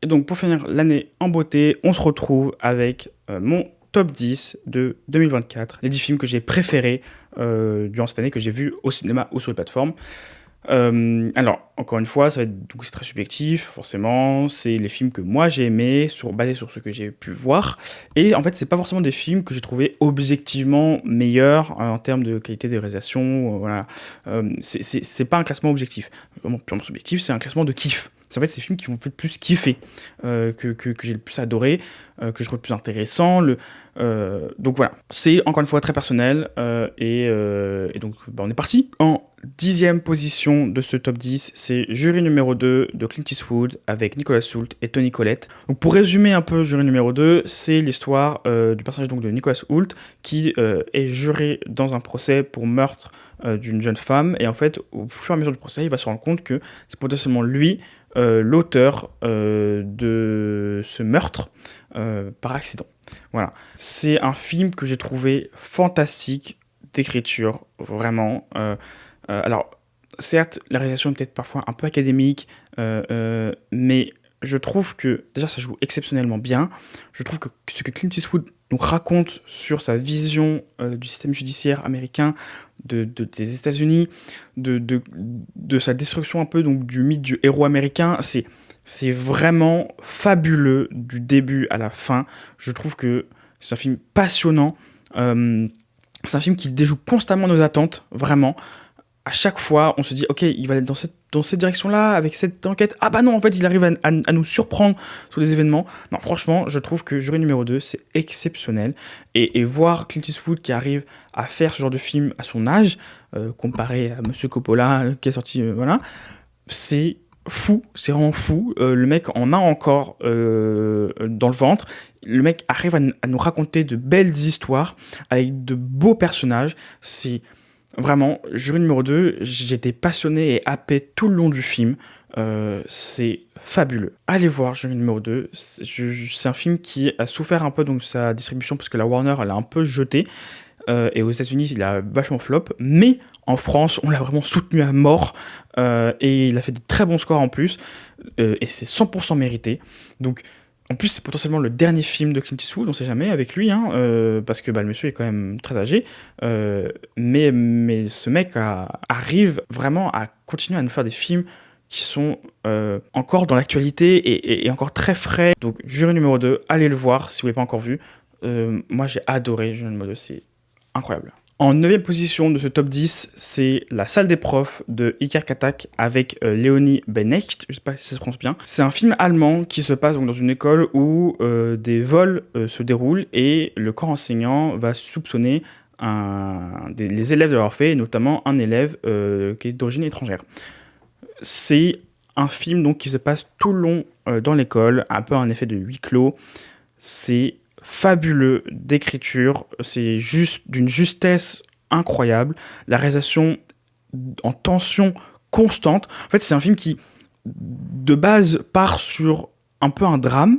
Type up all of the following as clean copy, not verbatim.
Et donc pour finir l'année en beauté, on se retrouve avec mon top 10 de 2024, les 10 films que j'ai préférés durant cette année, que j'ai vus au cinéma ou sur les plateformes. Alors, encore une fois, donc c'est très subjectif, forcément. C'est les films que moi j'ai aimés, basés sur ce que j'ai pu voir. Et en fait, c'est pas forcément des films que j'ai trouvé objectivement meilleurs en termes de qualité de réalisation. Voilà. C'est pas un classement objectif, vraiment purement subjectif, c'est un classement de kiff. C'est en fait ces films qui m'ont fait le plus kiffer, que j'ai le plus adoré, que je trouve le plus intéressant. Donc voilà, c'est encore une fois très personnel. Et donc on est parti. En 10e position de ce top 10, c'est Jury numéro 2 de Clint Eastwood avec Nicolas Hoult et Toni Collette. Donc pour résumer un peu Jury numéro 2, c'est l'histoire du personnage donc, de Nicolas Hoult qui est juré dans un procès pour meurtre d'une jeune femme. Et en fait, au fur et à mesure du procès, il va se rendre compte que c'est potentiellement lui l'auteur de ce meurtre par accident. Voilà. C'est un film que j'ai trouvé fantastique d'écriture, vraiment. Alors, certes, la réalisation est peut-être parfois un peu académique, mais je trouve que, déjà, ça joue exceptionnellement bien. Je trouve que ce que Clint Eastwood nous raconte sur sa vision du système judiciaire américain, des États-Unis, de sa destruction un peu donc, du mythe du héros américain, c'est vraiment fabuleux du début à la fin. Je trouve que c'est un film passionnant. C'est un film qui déjoue constamment nos attentes, vraiment. À chaque fois, on se dit, ok, il va être dans cette direction-là, avec cette enquête. Ah bah non, en fait, il arrive à nous surprendre sur des événements. Non, franchement, je trouve que Jury numéro 2, c'est exceptionnel. Et voir Clint Eastwood qui arrive à faire ce genre de film à son âge, comparé à Monsieur Coppola, qui est sorti, voilà, c'est fou, c'est vraiment fou. Le mec en a encore dans le ventre. Le mec arrive à nous raconter de belles histoires, avec de beaux personnages. C'est... Vraiment, Jury numéro 2, j'étais passionné et happé tout le long du film. C'est fabuleux. Allez voir Jury numéro 2. C'est un film qui a souffert un peu de sa distribution parce que la Warner, elle a un peu jeté. Et aux États-Unis, il a vachement flop. Mais en France, on l'a vraiment soutenu à mort. Et il a fait des très bons scores en plus. Et c'est 100% mérité. Donc, en plus, c'est potentiellement le dernier film de Clint Eastwood, on sait jamais, avec lui, hein, parce que le monsieur est quand même très âgé. Mais ce mec arrive vraiment à continuer à nous faire des films qui sont encore dans l'actualité et encore très frais. Donc, Jury numéro 2, allez le voir si vous ne l'avez pas encore vu. Moi, j'ai adoré Jury numéro 2, c'est incroyable. En 9e position de ce top 10, c'est La salle des profs de Iker Katak avec Léonie Benecht, je sais pas si ça se prononce bien. C'est un film allemand qui se passe donc dans une école où des vols se déroulent et le corps enseignant va soupçonner les élèves de l'avoir fait, et notamment un élève qui est d'origine étrangère. C'est un film donc, qui se passe tout le long dans l'école, un peu un effet de huis clos. C'est fabuleux d'écriture, c'est juste d'une justesse incroyable, la réalisation en tension constante. En fait, c'est un film qui, de base, part sur un peu un drame,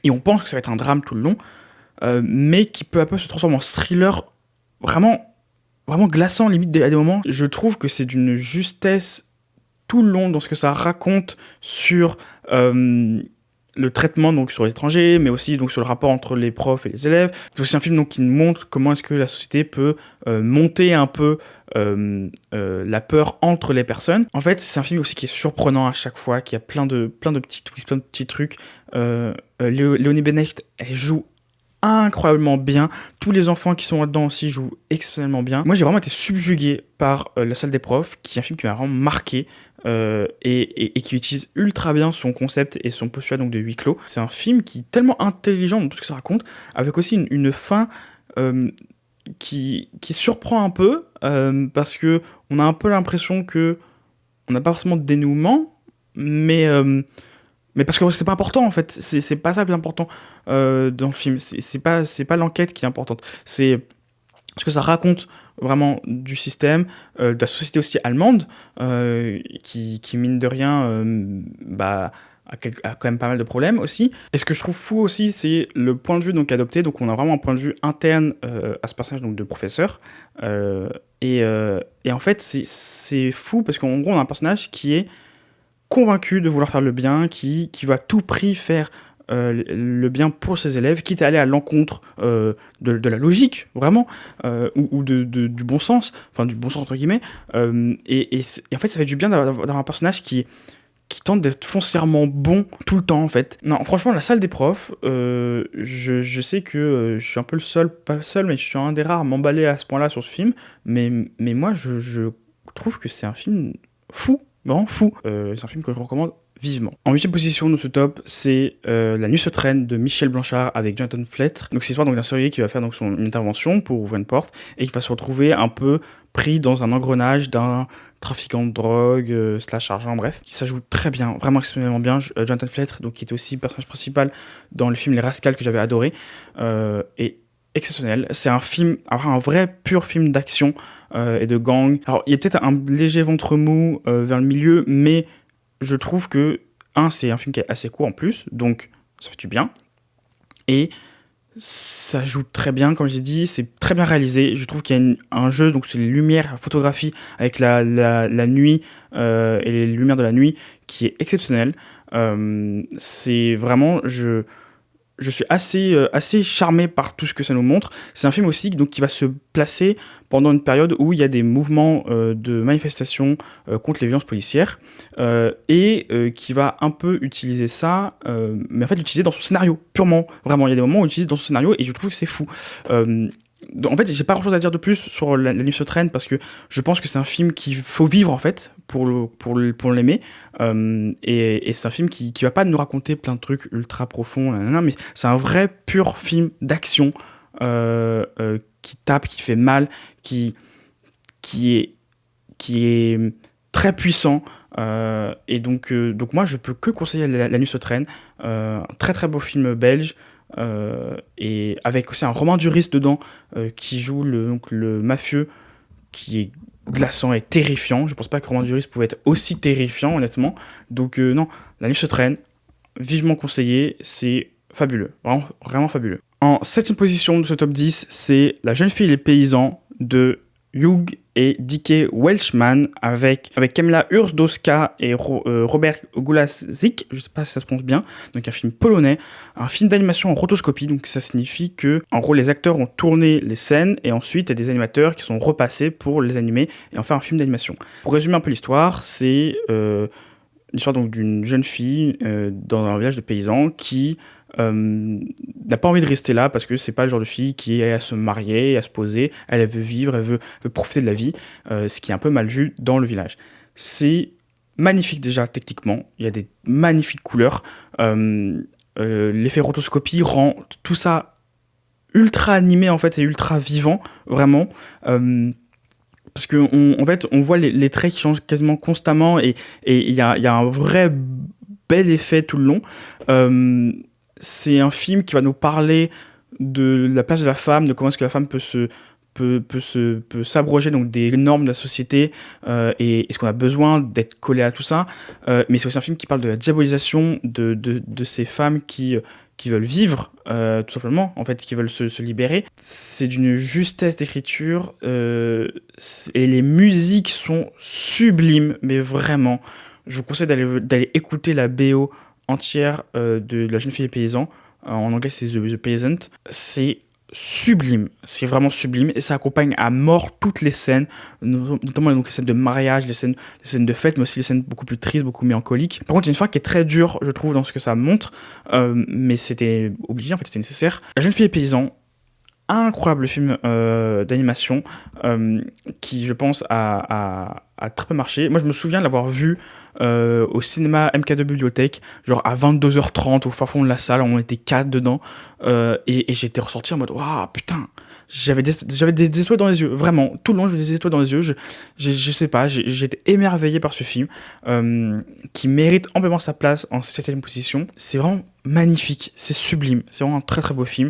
et on pense que ça va être un drame tout le long, mais qui peu à peu se transforme en thriller vraiment, vraiment glaçant, limite à des moments. Je trouve que c'est d'une justesse tout le long dans ce que ça raconte sur le traitement donc sur les étrangers, mais aussi donc sur le rapport entre les profs et les élèves. C'est aussi un film donc qui montre comment est-ce que la société peut monter un peu la peur entre les personnes. En fait, c'est un film aussi qui est surprenant à chaque fois, qui a plein de petits twists, plein de petits trucs. Léonie Benecht, elle joue incroyablement bien. Tous les enfants qui sont là-dedans aussi jouent exceptionnellement bien. Moi, j'ai vraiment été subjugué par La salle des profs, qui est un film qui m'a vraiment marqué. Et qui utilise ultra bien son concept et son postulat donc de huis clos. C'est un film qui est tellement intelligent dans tout ce que ça raconte, avec aussi une fin qui surprend un peu, parce que on a un peu l'impression que on n'a pas forcément de dénouement, mais parce que c'est pas important en fait. C'est pas ça le plus important dans le film. C'est pas l'enquête qui est importante. C'est ce que ça raconte vraiment du système, de la société aussi allemande, qui mine de rien, a quand même pas mal de problèmes aussi. Et ce que je trouve fou aussi, c'est le point de vue donc adopté. Donc on a vraiment un point de vue interne à ce personnage donc de professeur. Et en fait, c'est fou parce qu'en gros, on a un personnage qui est convaincu de vouloir faire le bien, qui va à tout prix faire le bien pour ses élèves, quitte à aller à l'encontre de la logique, vraiment, ou du bon sens, enfin du bon sens entre guillemets. Et en fait, ça fait du bien d'avoir un personnage qui tente d'être foncièrement bon tout le temps, en fait. Non, franchement, la salle des profs, je sais que je suis un peu le seul, pas le seul, mais je suis un des rares à m'emballer à ce point-là sur ce film, mais moi, je trouve que c'est un film fou, vraiment fou. C'est un film que je recommande vivement. En 8ème position de ce top, c'est La Nuit se traîne de Michel Blanchard avec Jonathan Fletcher. Donc c'est l'histoire d'un serrurier qui va faire donc une intervention pour ouvrir une porte et qui va se retrouver un peu pris dans un engrenage d'un trafiquant de drogue, slash argent, bref. Ça joue très bien, vraiment extrêmement bien. Jonathan Fletcher, donc, qui était aussi le personnage principal dans le film Les Rascals que j'avais adoré, est exceptionnel. C'est un film, un vrai pur film d'action et de gang. Alors il y a peut-être un léger ventre mou vers le milieu, mais je trouve que, c'est un film qui est assez court en plus, donc ça fait du bien. Et ça joue très bien, comme j'ai dit, c'est très bien réalisé. Je trouve qu'il y a un jeu, donc c'est les lumières, la photographie avec la nuit et les lumières de la nuit qui est exceptionnel. C'est vraiment, je suis assez charmé par tout ce que ça nous montre. C'est un film aussi donc, qui va se placer pendant une période où il y a des mouvements de manifestation contre les violences policières et qui va un peu utiliser ça, mais en fait l'utiliser dans son scénario, purement, vraiment. Il y a des moments où il l'utilise dans son scénario et je trouve que c'est fou. En fait, j'ai pas grand chose à dire de plus sur La Nuit se traîne parce que je pense que c'est un film qu'il faut vivre en fait pour l'aimer. Et c'est un film qui va pas nous raconter plein de trucs ultra profonds, mais c'est un vrai pur film d'action qui tape, qui fait mal, qui est très puissant. Et donc moi je peux que conseiller La Nuit se traîne, un très très beau film belge. Et avec aussi un Romain Duris dedans qui joue le mafieux qui est glaçant et terrifiant. Je pense pas que Romain Duris pouvait être aussi terrifiant honnêtement. Donc non, La Nuit se traîne, vivement conseillé, c'est fabuleux, vraiment, vraiment fabuleux. En 7ème position de ce top 10, c'est La Jeune fille et les paysans de Hugh et D.K. Welshman avec Kamila Urdowska et Robert Gulazik, je sais pas si ça se prononce bien, donc un film polonais, un film d'animation en rotoscopie, donc ça signifie que en gros les acteurs ont tourné les scènes et ensuite il y a des animateurs qui sont repassés pour les animer et en faire un film d'animation. Pour résumer un peu l'histoire, c'est l'histoire donc d'une jeune fille dans un village de paysans qui n'a pas envie de rester là parce que c'est pas le genre de fille qui est à se marier, à se poser. Elle veut vivre, elle veut profiter de la vie, ce qui est un peu mal vu dans le village. C'est magnifique déjà techniquement, il y a des magnifiques couleurs. L'effet rotoscopie rend tout ça ultra animé en fait et ultra vivant, vraiment. Parce qu'en fait, on voit les traits qui changent quasiment constamment et il y a un vrai bel effet tout le long. C'est un film qui va nous parler de la place de la femme, de comment est-ce que la femme peut s'abroger donc des normes de la société et est-ce qu'on a besoin d'être collé à tout ça. Mais c'est aussi un film qui parle de la diabolisation de ces femmes qui veulent vivre, tout simplement, en fait, qui veulent se libérer. C'est d'une justesse d'écriture et les musiques sont sublimes, mais vraiment. Je vous conseille d'aller écouter la BO entière de La Jeune fille et les paysans. En anglais, c'est The Peasant. C'est sublime, c'est vraiment sublime et ça accompagne à mort toutes les scènes, notamment donc, les scènes de mariage, les scènes de fête, mais aussi les scènes beaucoup plus tristes, beaucoup mélancoliques. Par contre, il y a une fin qui est très dure, je trouve, dans ce que ça montre, mais c'était obligé, en fait, c'était nécessaire. La Jeune fille et les paysans, incroyable film d'animation qui, je pense, a très peu marché. Moi, je me souviens de l'avoir vu au cinéma MK2 Bibliothèque, genre à 22h30 au fin fond de la salle, on était 4 dedans, et j'étais ressorti en mode waouh, putain, j'avais des étoiles dans les yeux, vraiment, tout le long j'avais des étoiles dans les yeux, je sais pas, j'étais émerveillé par ce film qui mérite amplement sa place en 7ème position. C'est vraiment magnifique, c'est sublime, c'est vraiment un très très beau film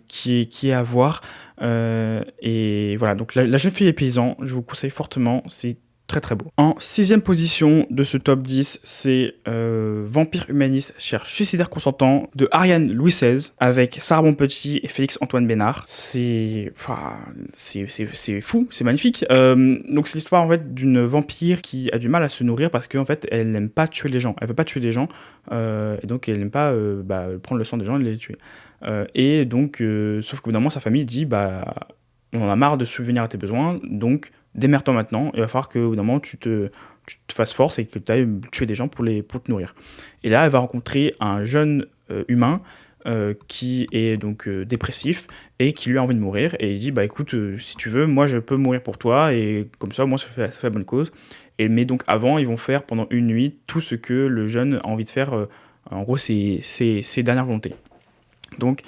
qui est à voir. Et voilà, donc la Jeune fille et les paysans, je vous conseille fortement, c'est très très beau. En 6ème position de ce top 10, c'est Vampire humaniste cherche suicidaire consentant de Ariane Louis XVI avec Sarah Bonpetit et Félix-Antoine Bénard. C'est fou, c'est magnifique. Donc c'est l'histoire en fait d'une vampire qui a du mal à se nourrir parce qu'en fait elle n'aime pas tuer les gens. Elle veut pas tuer les gens et donc elle n'aime pas prendre le sang des gens et les tuer. Et donc sauf qu'au bout d'un moment sa famille dit on en a marre de subvenir à tes besoins, donc démerde-toi maintenant, il va falloir qu'au bout d'un moment tu te fasses force et que tu ailles tuer des gens pour te nourrir. Et là, elle va rencontrer un jeune humain qui est donc dépressif et qui lui a envie de mourir, et il dit écoute, si tu veux, moi je peux mourir pour toi, et comme ça, moi ça fait la bonne cause. Mais donc avant, ils vont faire pendant une nuit tout ce que le jeune a envie de faire, en gros, ses dernières volontés. Donc,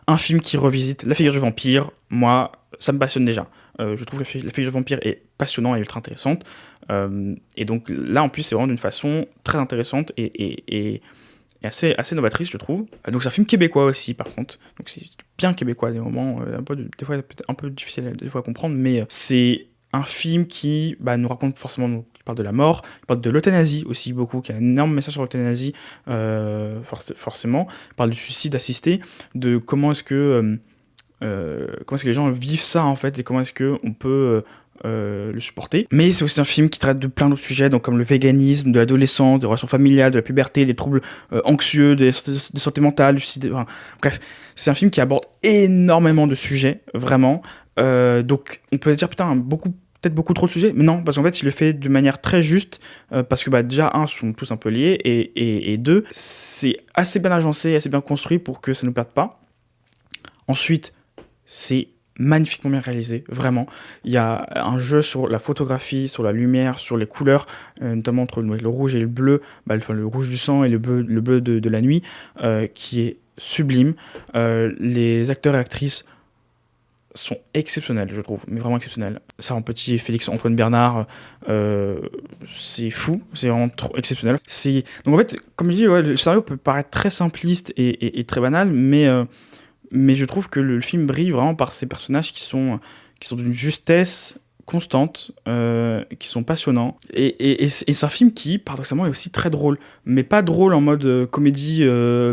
un film qui revisite la figure du vampire, moi, ça me passionne déjà. Je trouve que la figure du vampire est passionnante et ultra intéressante. Et donc là, en plus, c'est vraiment d'une façon très intéressante et assez novatrice, je trouve. Donc c'est un film québécois aussi, par contre. Donc c'est bien québécois à des moments, des fois peut-être un peu difficile des fois à comprendre, mais c'est un film qui nous raconte forcément, donc, il parle de la mort, il parle de l'euthanasie aussi beaucoup, qui a un énorme message sur l'euthanasie, forcément. Il parle du suicide assisté, de comment est-ce que les gens vivent ça en fait, et comment est-ce qu'on peut le supporter. Mais c'est aussi un film qui traite de plein d'autres sujets, donc comme le véganisme, de l'adolescence, des relations familiales, de la puberté, des troubles anxieux, des santé mentale, du suicide, enfin, bref, c'est un film qui aborde énormément de sujets, vraiment. Donc on peut se dire peut-être beaucoup trop de sujets, mais non, parce qu'en fait il le fait de manière très juste, parce que déjà sont tous un peu liés, et deux, c'est assez bien agencé, assez bien construit pour que ça ne perde pas. Ensuite, c'est magnifiquement bien réalisé, vraiment. Il y a un jeu sur la photographie, sur la lumière, sur les couleurs, notamment entre le rouge et le bleu, le rouge du sang et le bleu de la nuit, qui est sublime. Les acteurs et actrices sont exceptionnels, je trouve, mais vraiment exceptionnels. Sarah Petit et Félix-Antoine Bernard, c'est fou, c'est vraiment trop exceptionnel. Donc en fait, comme je dis, le scénario peut paraître très simpliste et très banal, mais je trouve que le film brille vraiment par ces personnages qui sont d'une justesse constante, qui sont passionnants. Et c'est un film qui, paradoxalement, est aussi très drôle. Mais pas drôle en mode comédie,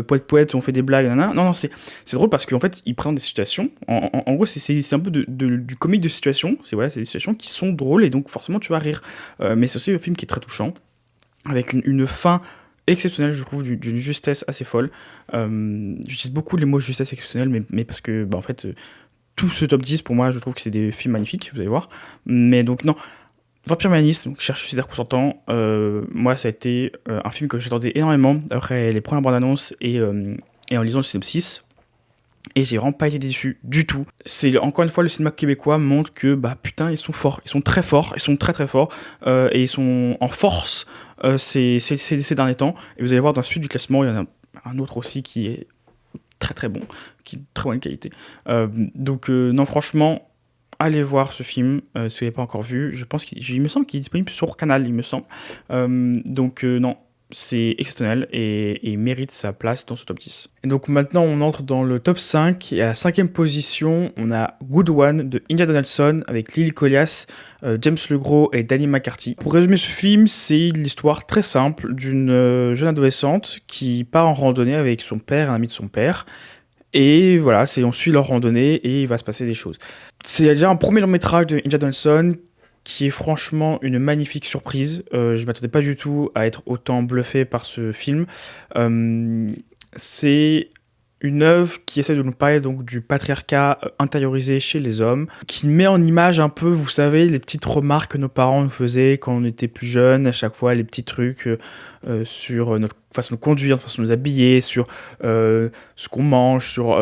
poète-poète, où on fait des blagues, nanana. Non, c'est drôle parce qu'en fait, il présente des situations. En gros, c'est un peu du comique de situation. C'est des situations qui sont drôles, et donc forcément, tu vas rire. Mais c'est aussi un film qui est très touchant, avec une fin exceptionnelle, je trouve, d'une justesse assez folle. J'utilise beaucoup les mots justesse exceptionnelle, mais parce que, en fait, tout ce top 10, pour moi, je trouve que c'est des films magnifiques, vous allez voir. Mais donc, non. Vampire humaniste, donc cherche suicidaire consentant, moi, ça a été un film que j'attendais énormément après les premières bandes annonces et en lisant le synopsis. Et j'ai vraiment pas été déçu du tout. C'est encore une fois, le cinéma québécois montre que putain, ils sont forts, ils sont très forts, ils sont très très forts, et ils sont en force ces derniers temps. Et vous allez voir dans la suite du classement, il y en a un autre aussi qui est très très bon, qui est de très bonne qualité. Donc non, franchement, allez voir ce film si vous l'avez pas encore vu. Je pense il me semble qu'il est disponible sur Canal, il me semble. Donc non. C'est exceptionnel et il mérite sa place dans ce top 10. Et donc maintenant, on entre dans le top 5. Et à la 5e position, on a Good One de India Donaldson avec Lily Colias, James Legros et Danny McCarthy. Pour résumer ce film, c'est l'histoire très simple d'une jeune adolescente qui part en randonnée avec son père, un ami de son père. Et voilà, on suit leur randonnée et il va se passer des choses. C'est déjà un premier long métrage de India Donaldson qui est franchement une magnifique surprise. Je m'attendais pas du tout à être autant bluffé par ce film. C'est une œuvre qui essaie de nous parler donc du patriarcat intériorisé chez les hommes, qui met en image un peu, vous savez, les petites remarques que nos parents nous faisaient quand on était plus jeunes, à chaque fois les petits trucs sur notre façon de conduire, notre façon de nous habiller, sur ce qu'on mange, sur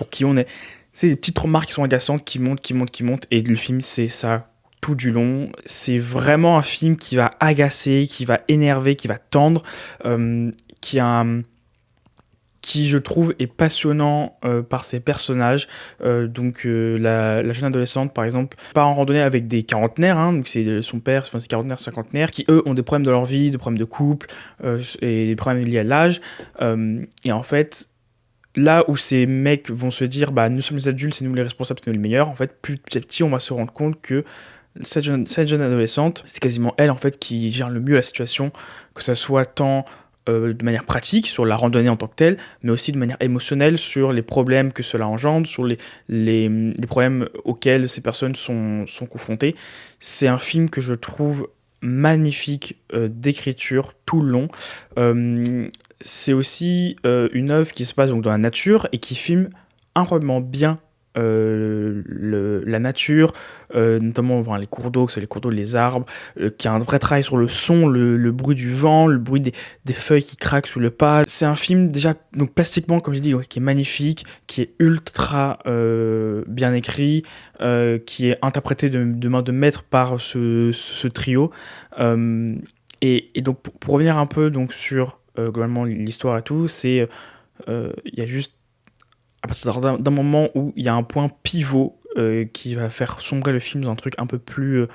qui on est. C'est des petites remarques qui sont agaçantes, qui montent, et le film, c'est ça tout du long. C'est vraiment un film qui va agacer, qui va énerver, qui va tendre, qui je trouve est passionnant par ses personnages. Donc la jeune adolescente par exemple part en randonnée avec des quarantenaires, donc c'est son père, c'est quarantenaires, cinquantenaires, qui eux ont des problèmes dans leur vie, des problèmes de couple et des problèmes liés à l'âge. Et en fait, là où ces mecs vont se dire nous sommes les adultes, c'est nous les responsables, c'est nous les meilleurs, en fait petit à petit on va se rendre compte que cette jeune adolescente, c'est quasiment elle en fait qui gère le mieux la situation, que ça soit tant de manière pratique sur la randonnée en tant que telle, mais aussi de manière émotionnelle sur les problèmes que cela engendre, sur les problèmes auxquels ces personnes sont confrontées. C'est un film que je trouve magnifique d'écriture tout le long. C'est aussi une œuvre qui se passe donc dans la nature et qui filme incroyablement bien la nature, notamment les cours d'eau, que ce soit les cours d'eau, les arbres, qui a un vrai travail sur le son, le bruit du vent, le bruit des feuilles qui craquent sous le pas. C'est un film déjà, donc plastiquement, comme je dis, qui est magnifique, qui est ultra bien écrit, qui est interprété de main de maître par ce trio. Et donc, pour revenir un peu donc, sur globalement l'histoire et tout, c'est il y a juste à partir d'un moment où il y a un point pivot qui va faire sombrer le film dans un truc un peu plus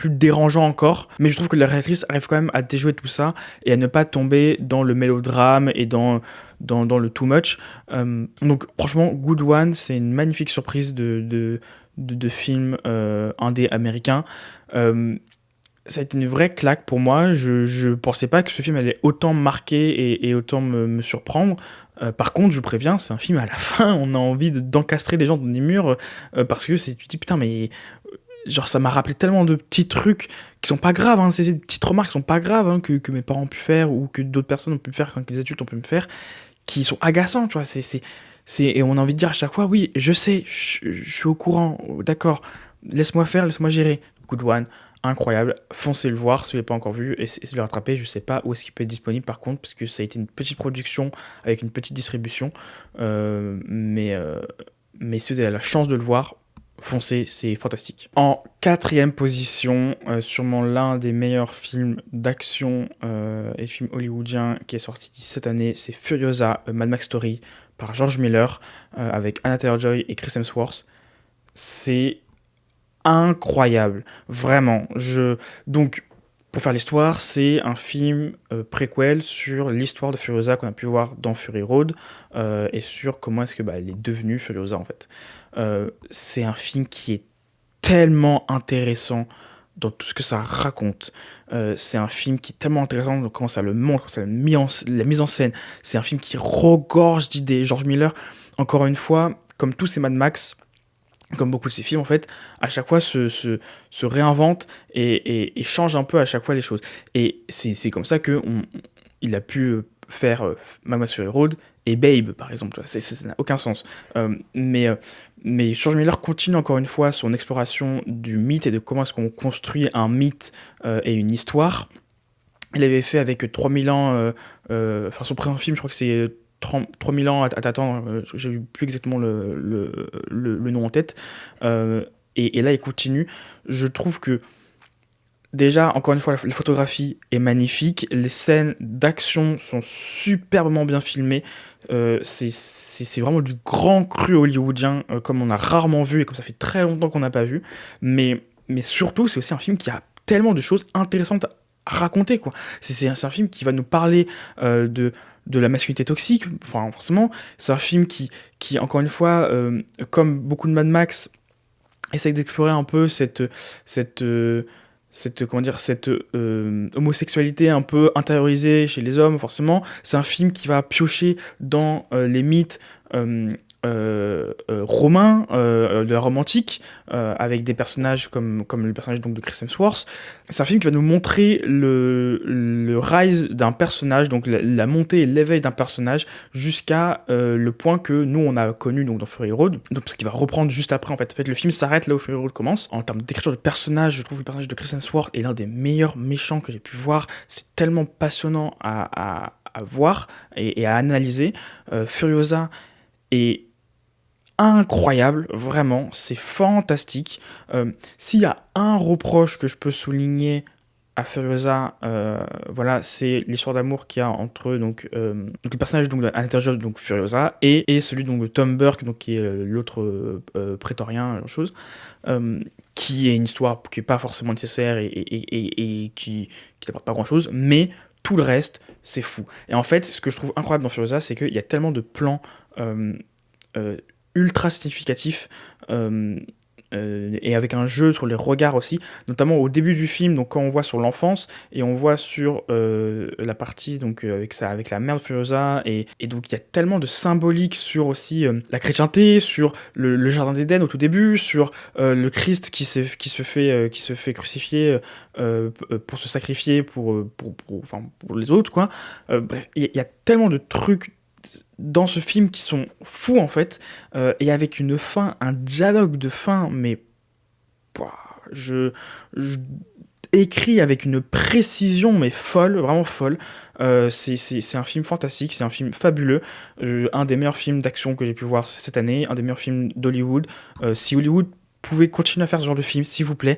dérangeant encore, mais je trouve que la réalisatrice arrive quand même à déjouer tout ça et à ne pas tomber dans le mélodrame et dans le too much. Donc franchement, Good One, c'est une magnifique surprise de film indé américain. Ça a été une vraie claque pour moi. Je pensais pas que ce film allait autant marquer et autant me surprendre. Par contre, je vous préviens, c'est un film à la fin, on a envie d'encastrer des gens dans des murs parce que tu te dis putain, mais genre ça m'a rappelé tellement de petits trucs qui sont pas graves, hein, c'est ces petites remarques qui sont pas graves hein, que mes parents ont pu faire ou que d'autres personnes ont pu faire quand les adultes ont pu me faire, qui sont agaçants, tu vois. Et on a envie de dire à chaque fois, oui, je sais, je suis au courant, d'accord, laisse-moi faire, laisse-moi gérer. Good One, incroyable, foncez le voir si vous l'avez pas encore vu, et essayez de le rattraper. Je sais pas où est-ce qu'il peut être disponible par contre, parce que ça a été une petite production avec une petite distribution, mais si vous avez la chance de le voir, foncez, c'est fantastique. En quatrième position, sûrement l'un des meilleurs films d'action et films hollywoodiens qui est sorti cette année, c'est Furiosa, Mad Max Story, par George Miller, avec Anna Taylor-Joy et Chris Hemsworth. C'est incroyable, vraiment. Donc, pour faire l'histoire, c'est un film préquel sur l'histoire de Furiosa qu'on a pu voir dans Fury Road et sur comment est-ce que elle est devenue Furiosa en fait. C'est un film qui est tellement intéressant dans tout ce que ça raconte. C'est un film qui est tellement intéressant dans comment ça le montre, comment ça la mise en scène. C'est un film qui regorge d'idées. George Miller, encore une fois, comme tous ces Mad Max, comme beaucoup de ses films en fait, à chaque fois se réinvente et change un peu à chaque fois les choses. Et c'est comme ça il a pu faire Mad Max Fury Road et Babe par exemple. Ça n'a aucun sens. Mais George Miller continue encore une fois son exploration du mythe et de comment est-ce qu'on construit un mythe et une histoire. Il avait fait avec 3000 ans, son premier film, je crois que c'est 3000 ans à t'attendre, j'ai plus exactement le nom en tête, et là il continue. Je trouve que déjà, encore une fois, la photographie est magnifique, les scènes d'action sont superbement bien filmées, c'est vraiment du grand cru hollywoodien, comme on a rarement vu et comme ça fait très longtemps qu'on n'a pas vu, mais surtout c'est aussi un film qui a tellement de choses intéressantes à raconter, quoi. C'est un film qui va nous parler de la masculinité toxique, enfin forcément, c'est un film qui encore une fois, comme beaucoup de Mad Max, essaye d'explorer un peu cette homosexualité un peu intériorisée chez les hommes, forcément. C'est un film qui va piocher dans les mythes romains, de la Rome antique, avec des personnages comme le personnage donc, de Chris Hemsworth. C'est un film qui va nous montrer le rise d'un personnage, donc la montée et l'éveil d'un personnage, jusqu'à le point que nous on a connu donc, dans Fury Road, donc, ce qui va reprendre juste après en fait. En fait, le film s'arrête là où Fury Road commence. En termes d'écriture de personnage, je trouve le personnage de Chris Hemsworth est l'un des meilleurs méchants que j'ai pu voir. C'est tellement passionnant à voir et à analyser. Furiosa est incroyable, vraiment, c'est fantastique. S'il y a un reproche que je peux souligner à Furiosa, voilà, c'est l'histoire d'amour qu'il y a entre donc le personnage donc, à l'intérieur donc Furiosa et celui donc, de Tom Burke, donc, qui est l'autre prétorien, chose, qui est une histoire qui n'est pas forcément nécessaire et qui n'apporte pas grand-chose, mais tout le reste, c'est fou. Et en fait, ce que je trouve incroyable dans Furiosa, c'est qu'il y a tellement de plans ultra significatif et avec un jeu sur les regards aussi, notamment au début du film, donc quand on voit sur l'enfance et on voit sur la partie donc avec la mère de Furiosa, et donc il y a tellement de symbolique sur aussi la chrétienté, sur le jardin d'Éden au tout début, sur le Christ qui se fait crucifier pour se sacrifier enfin, pour les autres, quoi. Bref, il y a tellement de trucs dans ce film qui sont fous en fait, et avec une fin, un dialogue de fin, mais pouah, je écrit avec une précision mais folle, vraiment folle. C'est un film fantastique, c'est un film fabuleux, un des meilleurs films d'action que j'ai pu voir cette année, un des meilleurs films d'Hollywood. Si Hollywood pouvait continuer à faire ce genre de film, s'il vous plaît,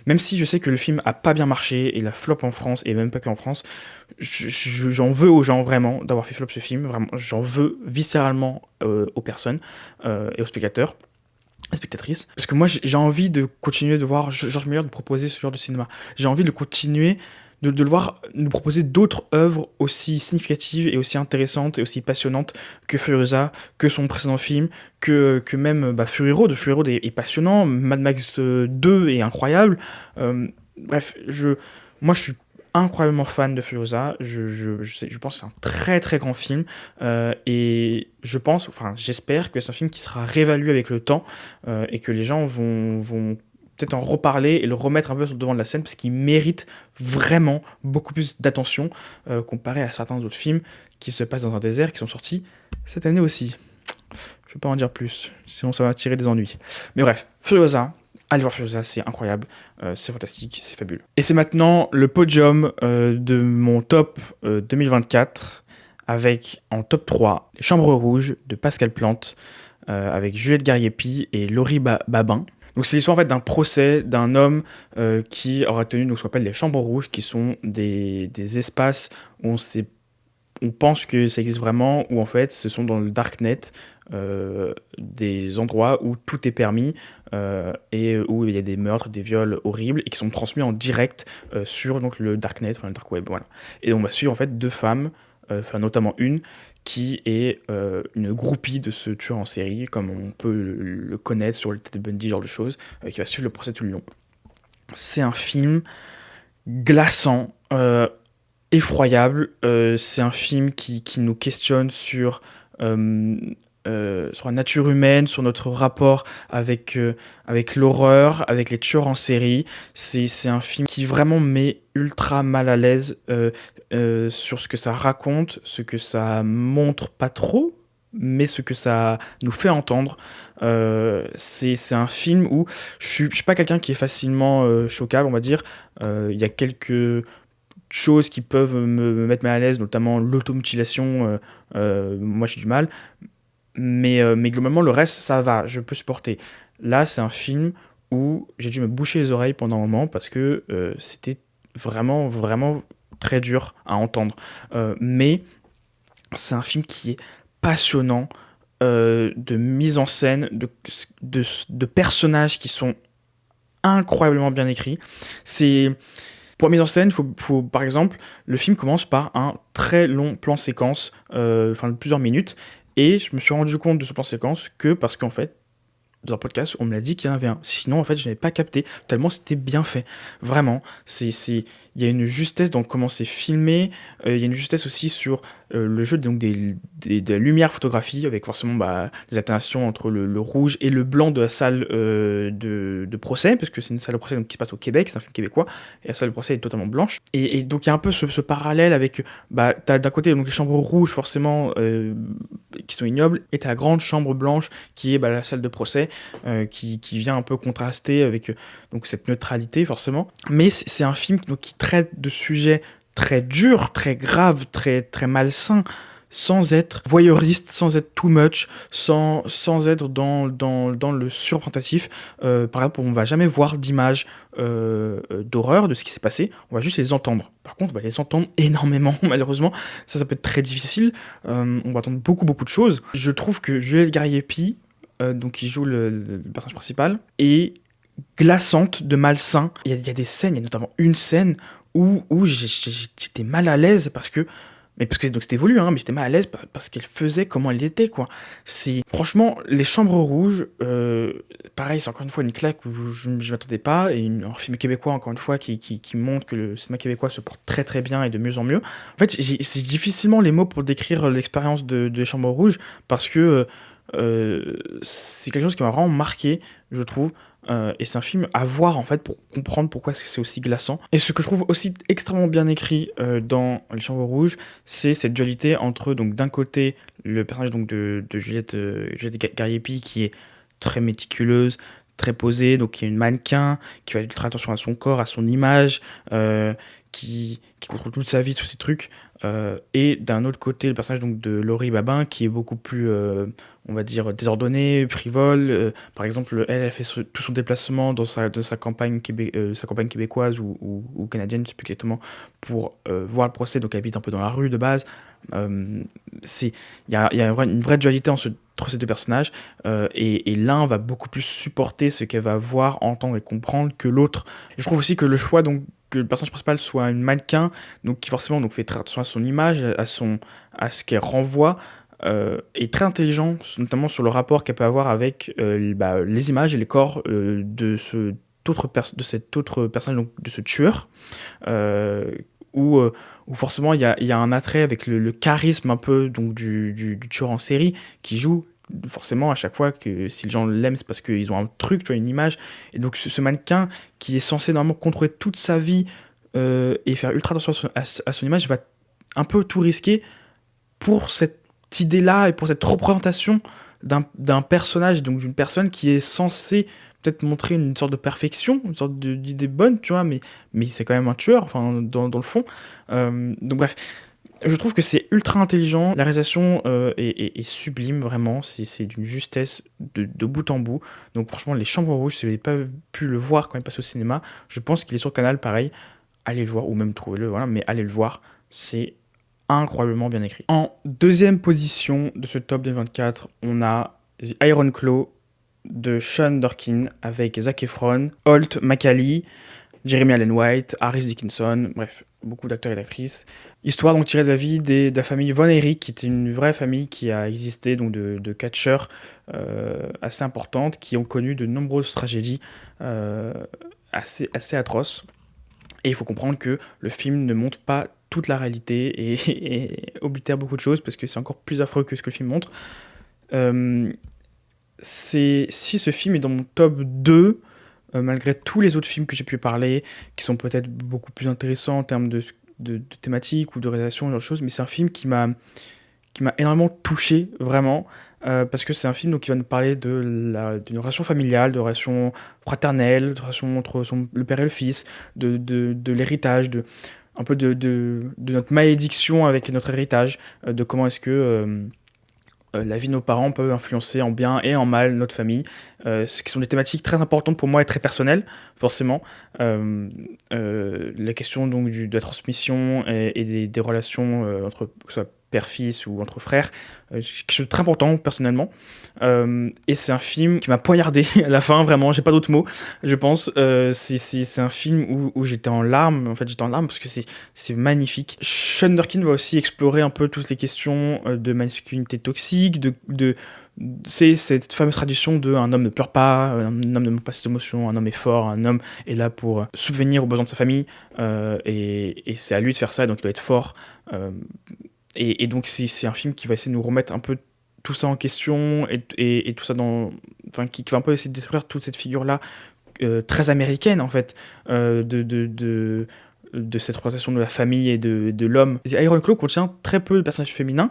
même si je sais que le film a pas bien marché, et la flop en France, et même pas qu'en France, j'en veux aux gens vraiment d'avoir fait flop ce film, vraiment, j'en veux viscéralement aux personnes et aux spectateurs, spectatrices, parce que moi j'ai envie de continuer de voir George Miller de proposer ce genre de cinéma. J'ai envie de continuer de le voir nous proposer d'autres œuvres aussi significatives et aussi intéressantes et aussi passionnantes que Furiosa, que son précédent film, que même Fury Road. Fury Road est passionnant, Mad Max 2 est incroyable. Bref, moi je suis incroyablement fan de Furiosa. Je pense que c'est un très très grand film, et j'espère que c'est un film qui sera réévalué avec le temps, et que les gens vont peut-être en reparler et le remettre un peu sur le devant de la scène, parce qu'il mérite vraiment beaucoup plus d'attention comparé à certains autres films qui se passent dans un désert, qui sont sortis cette année aussi. Je vais pas en dire plus, sinon ça va tirer des ennuis. Mais bref, Furiosa, allez voir Furiosa, c'est incroyable, c'est fantastique, c'est fabuleux. Et c'est maintenant le podium de mon top 2024, avec en top 3 Les Chambres Rouges de Pascal Plante, avec Juliette Gariepi et Laurie Babin. Donc c'est l'histoire en fait d'un procès d'un homme qui aura tenu donc, ce qu'on appelle les Chambres Rouges, qui sont des espaces où on pense que ça existe vraiment, où en fait ce sont dans le darknet des endroits où tout est permis, et où il y a des meurtres, des viols horribles, et qui sont transmis en direct sur donc, le darknet, enfin le dark web, voilà. Et on va suivre en fait deux femmes, notamment une qui est une groupie de ce tueur en série, comme on peut le connaître sur le Ted Bundy, genre de choses, qui va suivre le procès tout le long. C'est un film glaçant, effroyable. C'est un film qui nous questionne sur la nature humaine, sur notre rapport avec l'horreur, avec les tueurs en série. C'est un film qui vraiment met ultra mal à l'aise sur ce que ça raconte, ce que ça montre pas trop, mais ce que ça nous fait entendre. C'est un film où je suis pas quelqu'un qui est facilement choquable, on va dire. Il y a quelques choses qui peuvent me mettre mal à l'aise, notamment l'automutilation. Moi j'ai du mal, mais globalement le reste ça va, je peux supporter. Là c'est un film où j'ai dû me boucher les oreilles pendant un moment, parce que c'était vraiment vraiment très dur à entendre, mais c'est un film qui est passionnant, de mise en scène, de personnages qui sont incroyablement bien écrits. Pour la mise en scène, faut, par exemple, le film commence par un très long plan séquence, de plusieurs minutes, et je me suis rendu compte de ce plan séquence parce qu'en fait, dans un podcast, on me l'a dit qu'il y en avait un. Sinon, en fait, je n'avais pas capté, tellement c'était bien fait. Vraiment, il y a une justesse dans comment c'est filmé, il y a une justesse aussi sur le jeu donc de la lumière photographie, avec forcément les alternations entre le rouge et le blanc de la salle de procès, parce que c'est une salle de procès donc, qui se passe au Québec, c'est un film québécois, et la salle de procès est totalement blanche. Et donc il y a un peu ce parallèle avec, t'as d'un côté donc, les chambres rouges forcément, qui sont ignobles, et t'as la grande chambre blanche qui est la salle de procès, qui vient un peu contraster avec donc cette neutralité forcément. Mais c'est un film donc, qui traite de sujets très durs, très graves, très, très malsains, sans être voyeuriste, sans être too much, sans être dans le surreprésentatif. Par exemple, on va jamais voir d'images d'horreur de ce qui s'est passé, on va juste les entendre. Par contre, on va les entendre énormément, malheureusement. Ça peut être très difficile. On va entendre beaucoup de choses. Je trouve que Juliette Gariepi, donc qui joue le personnage principal, est glaçante de malsain. Il y a des scènes, il y a notamment une scène où j'étais mal à l'aise, parce que Mais parce que donc c'était voulu, hein, mais j'étais mal à l'aise parce qu'elle faisait comment elle était, quoi. C'est franchement les Chambres Rouges, pareil, c'est encore une fois une claque où je m'attendais pas et un film québécois encore une fois qui montre que le cinéma québécois se porte très très bien et de mieux en mieux. En fait, c'est difficilement les mots pour décrire l'expérience de les Chambres Rouges parce que c'est quelque chose qui m'a vraiment marqué, je trouve. Et c'est un film à voir en fait pour comprendre pourquoi c'est aussi glaçant. Et ce que je trouve aussi extrêmement bien écrit dans Les Chambres Rouges, c'est cette dualité entre donc d'un côté le personnage donc de Juliette, Juliette Gariepi qui est très méticuleuse, très posée, donc qui est une mannequin, qui fait ultra attention à son corps, à son image, qui contrôle toute sa vie, tous ces trucs. Et d'un autre côté, le personnage donc de Laurie Babin qui est beaucoup plus, on va dire, désordonné, frivole. Par exemple, elle fait tout son déplacement dans sa campagne, sa campagne québécoise ou canadienne, je sais plus exactement, pour voir le procès. Donc elle habite un peu dans la rue de base. Euh, il y a une vraie dualité entre ces deux personnages, et l'un va beaucoup plus supporter ce qu'elle va voir, entendre et comprendre que l'autre. Et je trouve aussi que le choix donc que le personnage principal soit une mannequin, donc qui forcément donc fait très attention à son image, à ce qu'elle renvoie, est très intelligent, notamment sur le rapport qu'elle peut avoir avec les images et les corps de cet autre personnage, donc de ce tueur, euh, où forcément il y a un attrait avec le charisme un peu donc du tueur en série qui joue forcément à chaque fois que si les gens l'aiment c'est parce qu'ils ont un truc, tu vois, une image. Et donc ce mannequin qui est censé normalement contrôler toute sa vie et faire ultra attention à son image va un peu tout risquer pour cette idée-là et pour cette représentation d'un personnage, donc d'une personne qui est censée peut-être montrer une sorte de perfection, une sorte d'idée bonne, tu vois, mais c'est quand même un tueur, enfin, dans le fond. Donc bref, je trouve que c'est ultra intelligent, la réalisation est sublime, vraiment, c'est d'une justesse de bout en bout. Donc franchement, Les Chambres Rouges, si vous n'avez pas pu le voir quand il passe au cinéma, je pense qu'il est sur Canal, pareil, allez le voir, ou même trouvez-le, voilà, mais allez le voir, c'est incroyablement bien écrit. En deuxième position de ce top des 24, on a The Iron Claw de Sean Dorkin avec Zac Efron, Holt McCalley, Jeremy Allen White, Harris Dickinson, bref, beaucoup d'acteurs et d'actrices. Histoire donc tirée de la vie de la famille Von Erich, qui était une vraie famille qui a existé, donc de catcheurs assez importantes, qui ont connu de nombreuses tragédies assez atroces. Et il faut comprendre que le film ne montre pas toute la réalité et oblitère beaucoup de choses parce que c'est encore plus affreux que ce que le film montre. Euh, si ce film est dans mon top 2, malgré tous les autres films que j'ai pu parler, qui sont peut-être beaucoup plus intéressants en termes de thématiques ou de réalisation, ce genre de choses, mais c'est un film qui m'a énormément touché, vraiment, parce que c'est un film donc, qui va nous parler d'une relation familiale, de relation fraternelle, de relation entre le père et le fils, de l'héritage, un peu de notre malédiction avec notre héritage, de comment est-ce que la vie de nos parents peut influencer en bien et en mal notre famille, ce qui sont des thématiques très importantes pour moi et très personnelles, forcément. La question donc de la transmission et des relations entre que ce soit père-fils ou entre frères, quelque chose de très important personnellement. Et c'est un film qui m'a poignardé à la fin, vraiment, j'ai pas d'autres mots, je pense. C'est un film où j'étais en larmes, en fait j'étais en larmes parce que c'est magnifique. Sean Durkin va aussi explorer un peu toutes les questions de masculinité toxique, c'est cette fameuse tradition de un homme ne pleure pas, un homme ne montre pas ses émotions, un homme est fort, un homme est là pour subvenir aux besoins de sa famille, et c'est à lui de faire ça, donc il doit être fort. Et donc c'est un film qui va essayer de nous remettre un peu tout ça en question et tout ça enfin qui va un peu essayer de détruire toute cette figure là très américaine en fait, de cette représentation de la famille et de l'homme. The Iron Claw contient très peu de personnages féminins,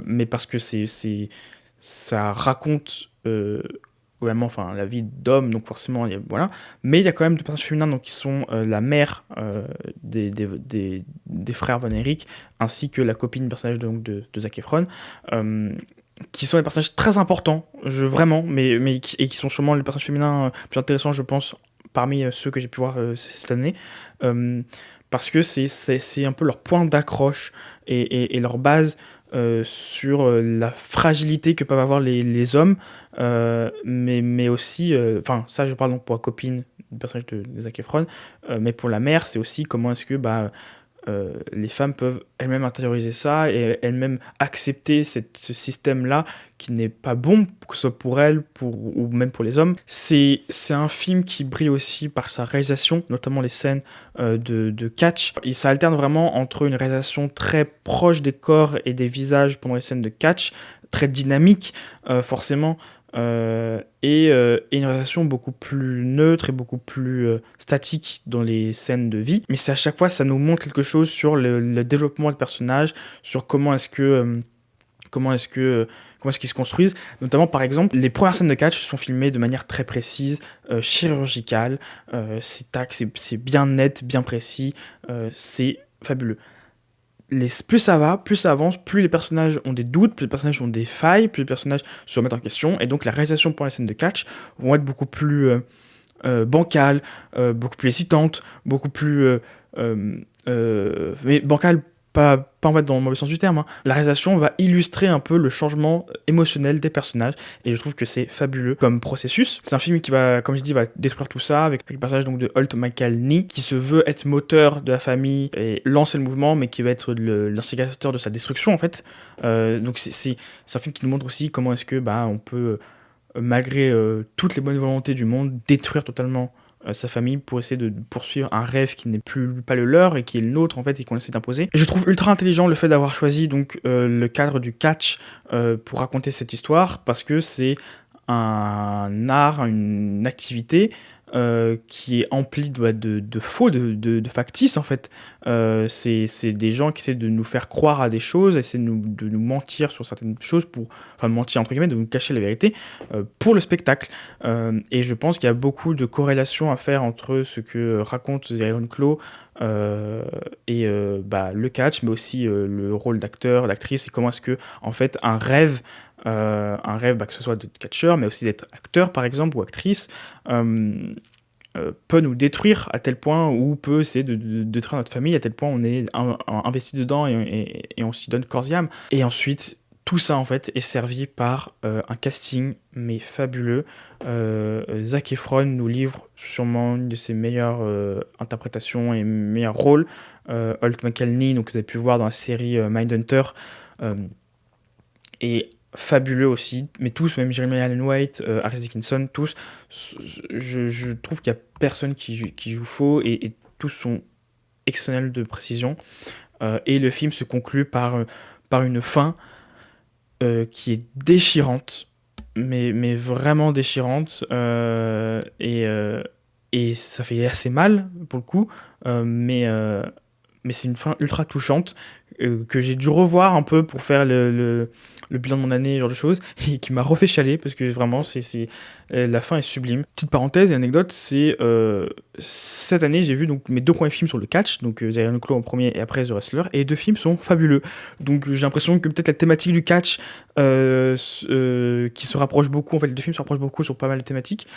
mais parce que ça raconte vraiment enfin, la vie d'homme, donc forcément, voilà. Mais il y a quand même des personnages féminins donc, qui sont la mère des frères Von Erich, ainsi que la copine du personnage donc, de Zac Efron, qui sont des personnages très importants, vraiment, et qui sont sûrement les personnages féminins plus intéressants, je pense, parmi ceux que j'ai pu voir cette année. Parce que c'est un peu leur point d'accroche et leur base sur la fragilité que peuvent avoir les hommes, mais aussi, enfin ça je parle donc pour la copine du personnage de Zac Efron, mais pour la mère c'est aussi comment est-ce que les femmes peuvent elles-mêmes intérioriser ça et elles-mêmes accepter ce système-là qui n'est pas bon, que ce soit pour elles ou même pour les hommes. C'est un film qui brille aussi par sa réalisation, notamment les scènes de catch. Et ça alterne vraiment entre une réalisation très proche des corps et des visages pendant les scènes de catch, très dynamique forcément, et une relation beaucoup plus neutre et beaucoup plus statique dans les scènes de vie. Mais c'est à chaque fois, ça nous montre quelque chose sur le développement des personnages, sur comment est-ce qu'ils se construisent. Notamment, par exemple, les premières scènes de catch sont filmées de manière très précise, chirurgicale, c'est bien net, bien précis, c'est fabuleux. Plus ça va, plus ça avance, plus les personnages ont des doutes, plus les personnages ont des failles, plus les personnages se remettent en question, et donc la réalisation pour les scènes de catch vont être beaucoup plus bancales, beaucoup plus hésitantes, beaucoup plus... mais bancales, pas en fait dans le mauvais sens du terme, hein. La réalisation va illustrer un peu le changement émotionnel des personnages, et je trouve que c'est fabuleux comme processus. C'est un film qui va, comme je dis, va détruire tout ça, avec le personnage donc de Holt McCallany, qui se veut être moteur de la famille et lancer le mouvement, mais qui va être l'instigateur de sa destruction en fait. Donc c'est un film qui nous montre aussi comment est-ce que on peut, malgré toutes les bonnes volontés du monde, détruire totalement sa famille pour essayer de poursuivre un rêve qui n'est pas le leur et qui est le nôtre en fait et qu'on essaie d'imposer. Et je trouve ultra intelligent le fait d'avoir choisi donc le cadre du catch pour raconter cette histoire, parce que c'est un art, une activité qui est emplie de faux, de factices en fait. C'est des gens qui essaient de nous faire croire à des choses, essaient de nous mentir sur certaines choses, enfin mentir entre guillemets, de nous cacher la vérité pour le spectacle. Et je pense qu'il y a beaucoup de corrélations à faire entre ce que raconte The Iron Claw et le catch, mais aussi le rôle d'acteur, d'actrice, et comment est-ce que en fait un rêve, que ce soit de catcheur, mais aussi d'être acteur par exemple, ou actrice, peut nous détruire à tel point, ou peut essayer de détruire notre famille à tel point on est investi dedans et on s'y donne corps et âme. Et ensuite, tout ça en fait est servi par un casting mais fabuleux. Zac Efron nous livre sûrement une de ses meilleures interprétations et meilleurs rôles. Holt McCallany, donc vous avez pu voir dans la série Mindhunter, et fabuleux aussi, mais tous, même Jeremy Allen White, Harris Dickinson, tous, je trouve qu'il n'y a personne qui joue faux, et tous sont exceptionnels de précision, et le film se conclut par une fin qui est déchirante, mais vraiment déchirante, et ça fait assez mal pour le coup, mais c'est une fin ultra touchante que j'ai dû revoir un peu pour faire le bilan de mon année, ce genre de choses, et qui m'a refait chialer, parce que vraiment la fin est sublime. Petite parenthèse et anecdote, c'est cette année j'ai vu donc mes 2 premiers films sur le catch, donc The Iron Claw en premier et après The Wrestler, et les 2 films sont fabuleux. Donc j'ai l'impression que peut-être la thématique du catch qui se rapproche beaucoup, en fait les 2 films se rapprochent beaucoup sur pas mal de thématiques,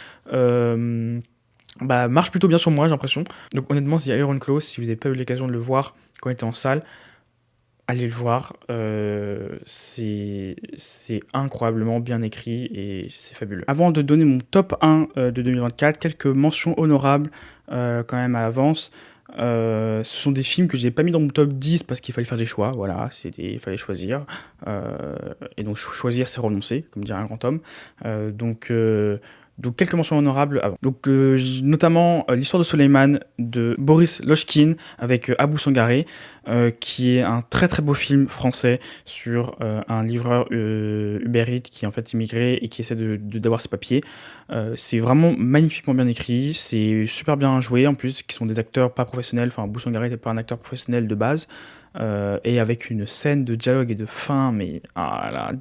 marche plutôt bien sur moi, j'ai l'impression. Donc honnêtement, The Iron Claw, si vous n'avez pas eu l'occasion de le voir quand il était en salle, allez le voir. C'est incroyablement bien écrit et c'est fabuleux. Avant de donner mon top 1 de 2024, quelques mentions honorables quand même à l'avance. Ce sont des films que j'ai pas mis dans mon top 10 parce qu'il fallait faire des choix, voilà, il fallait choisir, et donc choisir c'est renoncer, comme dirait un grand homme, donc quelques mentions honorables avant. Donc notamment l'histoire de Soleiman de Boris Lochkin avec Abou Sangaré, qui est un très très beau film français sur un livreur Uber Eats qui est en fait immigré et qui essaie d'avoir ses papiers. C'est vraiment magnifiquement bien écrit, c'est super bien joué en plus, qui sont des acteurs pas professionnels, enfin Abou Sangaré n'était pas un acteur professionnel de base, et avec une scène de dialogue et de fin mais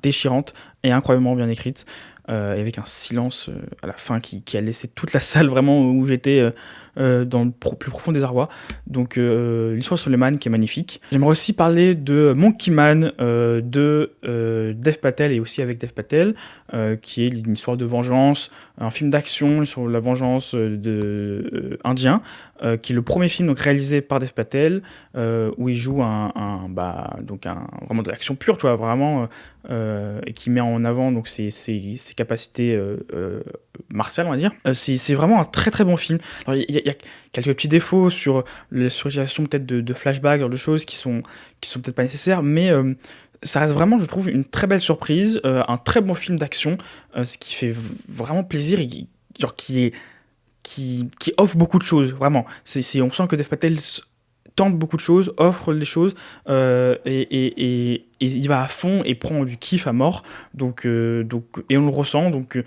déchirante et incroyablement bien écrite, et avec un silence à la fin qui a laissé toute la salle vraiment où j'étais dans le plus profond désarroi. Donc l'histoire de Soleiman qui est magnifique. J'aimerais aussi parler de Monkey Man de Dev Patel, et aussi avec Dev Patel, qui est une histoire de vengeance, un film d'action sur la vengeance indien, qui est le premier film donc réalisé par Dev Patel, où il joue vraiment de l'action pure, tu vois, vraiment, et qui met en avant donc ses capacités martiales, on va dire. C'est vraiment un très très bon film. Alors, il y a quelques petits défauts sur l'utilisation peut-être de flashbacks, genre de choses qui sont peut-être pas nécessaires, mais ça reste vraiment, je trouve, une très belle surprise, un très bon film d'action, ce qui fait vraiment plaisir et qui offre beaucoup de choses, vraiment. On sent que Dev Patel tente beaucoup de choses, offre des choses, et il va à fond et prend du kiff à mort, et on le ressent, donc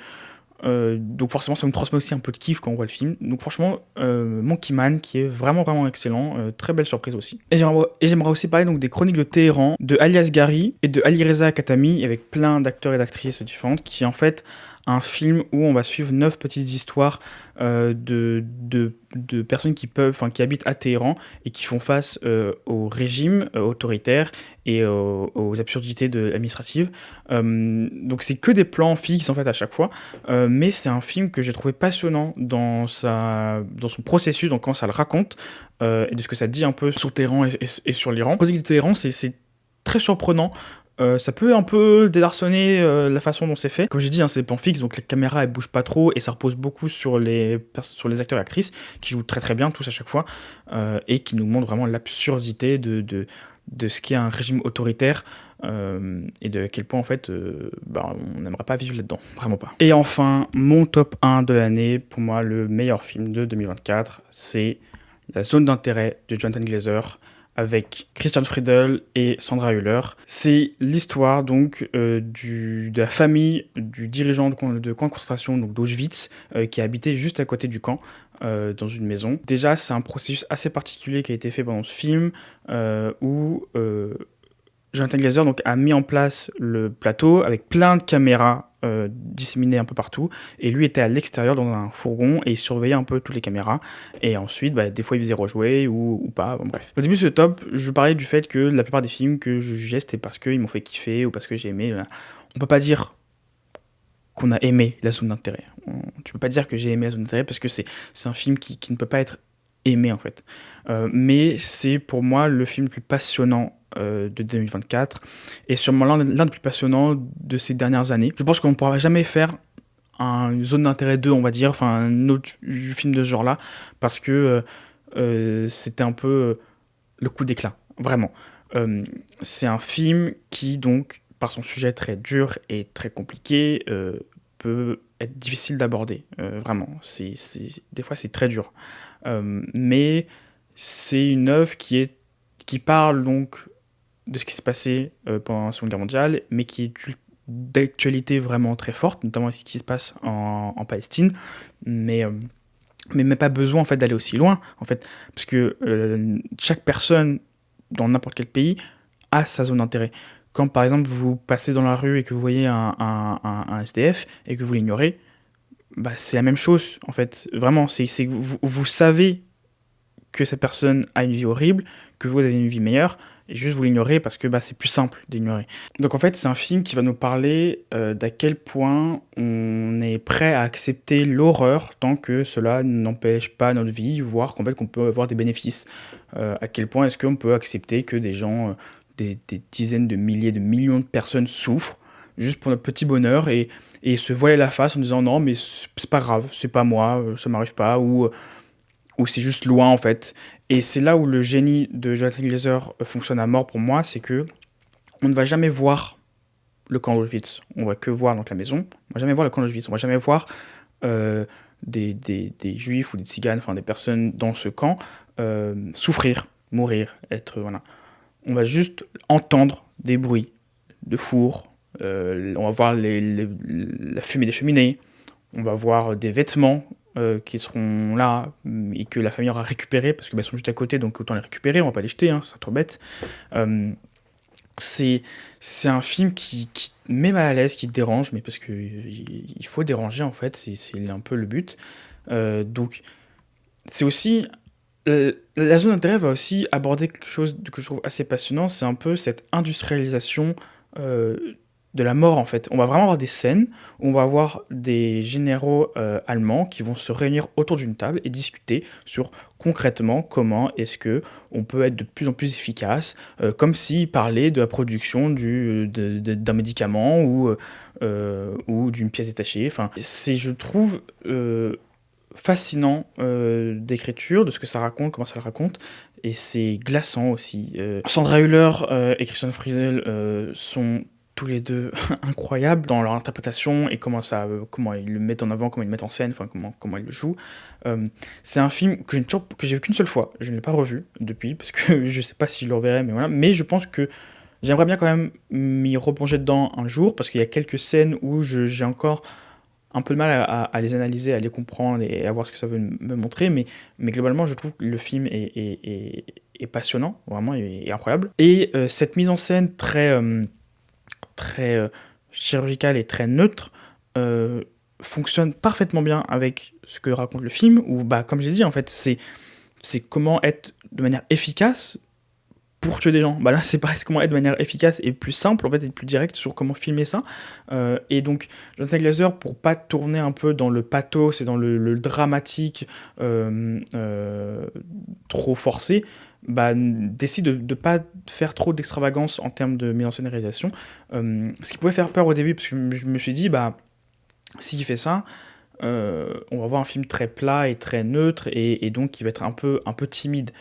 forcément ça me transmet aussi un peu de kiff quand on voit le film. Donc franchement, Monkey Man qui est vraiment vraiment excellent, très belle surprise aussi. Et j'aimerais aussi parler donc des Chroniques de Téhéran, de Ali Asghari et de Alireza Khatami, avec plein d'acteurs et d'actrices différentes, qui est en fait un film où on va suivre 9 petites histoires de personnes qui habitent à Téhéran et qui font face au régime autoritaire et aux absurdités administratives. Donc c'est que des plans fixes en fait à chaque fois, mais c'est un film que j'ai trouvé passionnant dans son processus, donc quand ça le raconte, et de ce que ça dit un peu sur Téhéran et sur l'Iran. Chronique de Téhéran, c'est très surprenant. Ça peut un peu désarçonner la façon dont c'est fait. Comme j'ai dit, c'est des plans fixes, donc les caméras elles bougent pas trop et ça repose beaucoup sur les acteurs et actrices qui jouent très très bien tous à chaque fois, et qui nous montrent vraiment l'absurdité de ce qu'est un régime autoritaire, et de quel point en fait on n'aimerait pas vivre là-dedans, vraiment pas. Et enfin, mon top 1 de l'année, pour moi le meilleur film de 2024, c'est La Zone d'intérêt de Jonathan Glazer, avec Christian Friedel et Sandra Hüller. C'est l'histoire donc de la famille du dirigeant de camp de concentration, donc d'Auschwitz, qui habitait juste à côté du camp, dans une maison. Déjà, c'est un processus assez particulier qui a été fait pendant ce film, où Jonathan Glazer donc, a mis en place le plateau avec plein de caméras disséminées un peu partout, et lui était à l'extérieur dans un fourgon et il surveillait un peu toutes les caméras, et ensuite des fois il faisait rejouer ou pas, bon, bref. Au début c'est top, je parlais du fait que la plupart des films que je jugeais c'était parce qu'ils m'ont fait kiffer ou parce que j'ai aimé. On peut pas dire qu'on a aimé La Zone d'intérêt, tu peux pas dire que j'ai aimé La Zone d'intérêt parce que c'est un film qui ne peut pas être aimé en fait, mais c'est pour moi le film le plus passionnant de 2024, et sûrement l'un des plus passionnants de ces dernières années. Je pense qu'on ne pourra jamais faire une Zone d'intérêt 2, on va dire, enfin un autre film de ce genre-là, parce que c'était un peu le coup d'éclat, vraiment. C'est un film qui, donc, par son sujet très dur et très compliqué, peut être difficile d'aborder, vraiment. Des fois, c'est très dur. Mais c'est une œuvre qui parle donc de ce qui s'est passé pendant la Seconde Guerre mondiale, mais qui est d'actualité vraiment très forte, notamment ce qui se passe en Palestine, mais même pas besoin en fait d'aller aussi loin, en fait, parce que chaque personne dans n'importe quel pays a sa zone d'intérêt. Quand par exemple vous passez dans la rue et que vous voyez un SDF et que vous l'ignorez, c'est la même chose en fait, vraiment, c'est que vous savez que cette personne a une vie horrible, que vous avez une vie meilleure, et juste vous l'ignorez parce que c'est plus simple d'ignorer. Donc en fait, c'est un film qui va nous parler d'à quel point on est prêt à accepter l'horreur tant que cela n'empêche pas notre vie, voire qu'en fait qu'on peut avoir des bénéfices. À quel point est-ce qu'on peut accepter que des gens, des dizaines de milliers, de millions de personnes souffrent juste pour notre petit bonheur et se voiler la face en disant non mais c'est pas grave, c'est pas moi, ça m'arrive pas, ou c'est juste loin en fait. Et c'est là où le génie de Jonathan Glazer fonctionne à mort pour moi, c'est que on ne va jamais voir le camp d'Auschwitz, on va que voir donc la maison, on va jamais voir le camp d'Auschwitz, on va jamais voir des juifs ou des tziganes, enfin des personnes dans ce camp souffrir, mourir, être voilà. On va juste entendre des bruits de fours, on va voir la fumée des cheminées, on va voir des vêtements qui seront là et que la famille aura récupéré parce que ils sont juste à côté, donc autant les récupérer, on va pas les jeter, c'est trop bête. C'est un film qui met mal à l'aise, qui dérange, mais parce que il faut déranger en fait, c'est un peu le but. Donc c'est aussi la zone d'intérêt va aussi aborder quelque chose que je trouve assez passionnant, c'est un peu cette industrialisation de la mort en fait. On va vraiment avoir des scènes où on va avoir des généraux allemands qui vont se réunir autour d'une table et discuter sur concrètement comment est-ce que on peut être de plus en plus efficace, comme s'ils parlaient de la production d'un médicament ou d'une pièce détachée. Enfin, c'est, je trouve, fascinant d'écriture, de ce que ça raconte, comment ça le raconte, et c'est glaçant aussi. Sandra Hüller et Christian Friedel sont tous les deux incroyables dans leur interprétation et comment ils le mettent en avant, comment ils le mettent en scène, enfin comment ils le jouent. C'est un film que j'ai vu qu'une seule fois, je ne l'ai pas revu depuis, parce que je sais pas si je le reverrai, mais voilà. Mais je pense que j'aimerais bien quand même m'y replonger dedans un jour, parce qu'il y a quelques scènes où j'ai encore un peu de mal à les analyser, à les comprendre et à voir ce que ça veut me montrer, mais globalement, je trouve que le film est passionnant, vraiment, est incroyable. Et cette mise en scène très chirurgicale et très neutre fonctionne parfaitement bien avec ce que raconte le film, où, bah, comme j'ai dit, en fait, c'est comment être de manière efficace pour tuer des gens. Bah là, c'est pareil, c'est comment être de manière efficace et plus simple, en fait, et plus direct sur comment filmer ça. Et donc, Jonathan Glazer, pour pas tourner un peu dans le pathos et dans le dramatique trop forcé, bah, décide de pas faire trop d'extravagance en termes de mise en scène et réalisation. Ce qui pouvait faire peur au début, parce que je me suis dit, bah, s'il fait ça, on va voir un film très plat et très neutre, et donc il va être un peu timide.